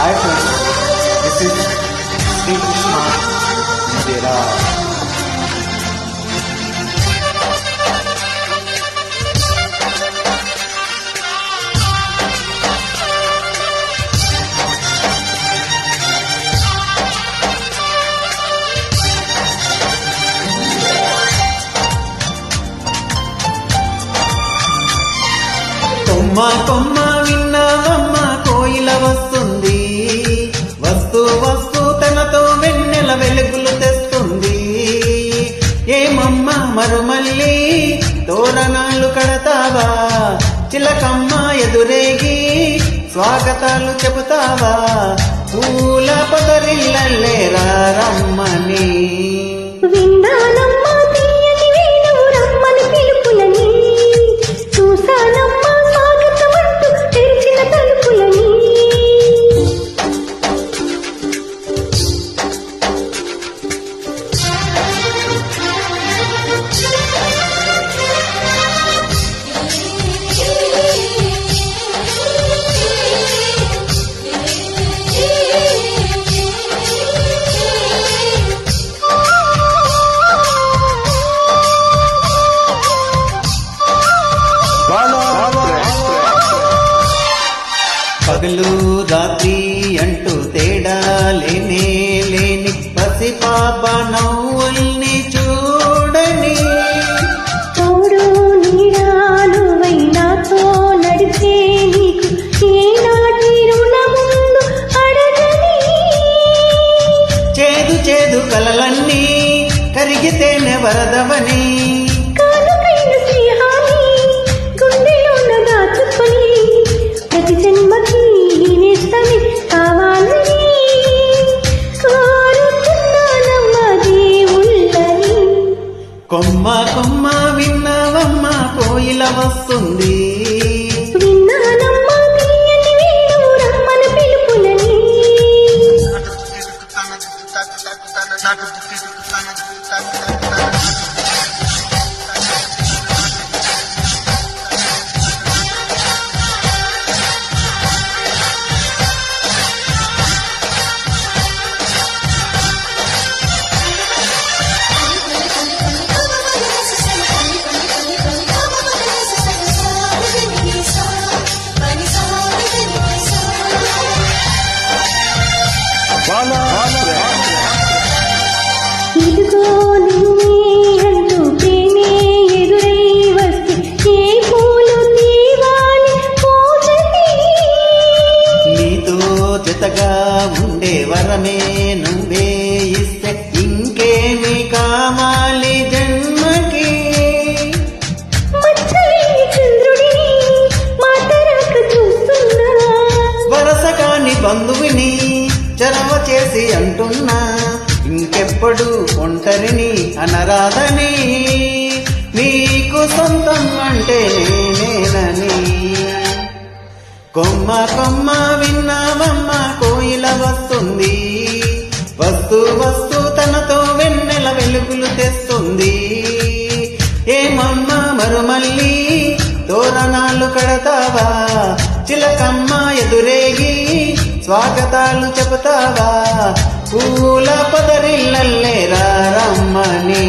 Hi friends, this is Sri Krishna Madera. కొమ్మ కొమ్మ విన్నావమ్మ కోయిల వస్తుంది, వస్తూ వస్తూ తనతో వెన్నెల వెలుగులు తెస్తుంది. ఏమమ్మ మరుమల్లి తోరణాలు కడతావా, చిలకమ్మ ఎదురేగి స్వాగతాలు చెబుతావా, పూల పొదరిల్లే రమ్మని. విన్నానమ్మా తీయని వేణువు రమ్మని పిలుపులని, చూసానమ్మా స్వాగతమంటూ తెరిచిన తలుపులని. పగలు రాత్రి అంటూ తేడా లేనే లేని పసిపాప నవ్వుల్ని చూడని. తోడు నీడాలువై నాతో నడిచే నీకు ఏనాటి రుణముందు అడగని. చేదు చేదు కలలన్నీ కరిగితేనే వరదవని. కానుకైన స్నేహాన్ని గుండెలోన దాచుకొని ప్రతి జన్మకి నేస్తని కావాలని కోరుతున్నానమ్మా దేవుళ్ళని. కొమ్మ కొమ్మ విన్నావమ్మ కోయిల వస్తుంది, విన్నానమ్మా తీయని వేణువు రమ్మని పిలుపులని. ఇదిగో నిన్నే అంటూ ప్రేమే ఎదురై వస్తే ఏ పూలు తీవాలి పూజకి. నీతో జతగా ఉండే వరమే నువ్వే ఇస్తే ఇంకేమి కావాలి జన్మకి. మచ్చలేని చంద్రుడిని మాటరాక చూస్తున్నా, వరస కాని బంధువిని చరవ చేసి అంటున్నా, ఇంకెప్పుడు ఒంటరిని అనరాదని, నీకు సొంతం అంటే నేనేనని. కొమ్మ కొమ్మ విన్నావమ్మ కోయిల వస్తుంది, వస్తూ వస్తూ తనతో వెన్నెల వెలుగులు తెస్తుంది. ఏమమ్మ మరుమల్లి తోరణాలు కడతావా, చిలకమ్మ ఎదురేగి స్వాగతాలు చెబుతావా, పూల పొదరిల్లే రమ్మని.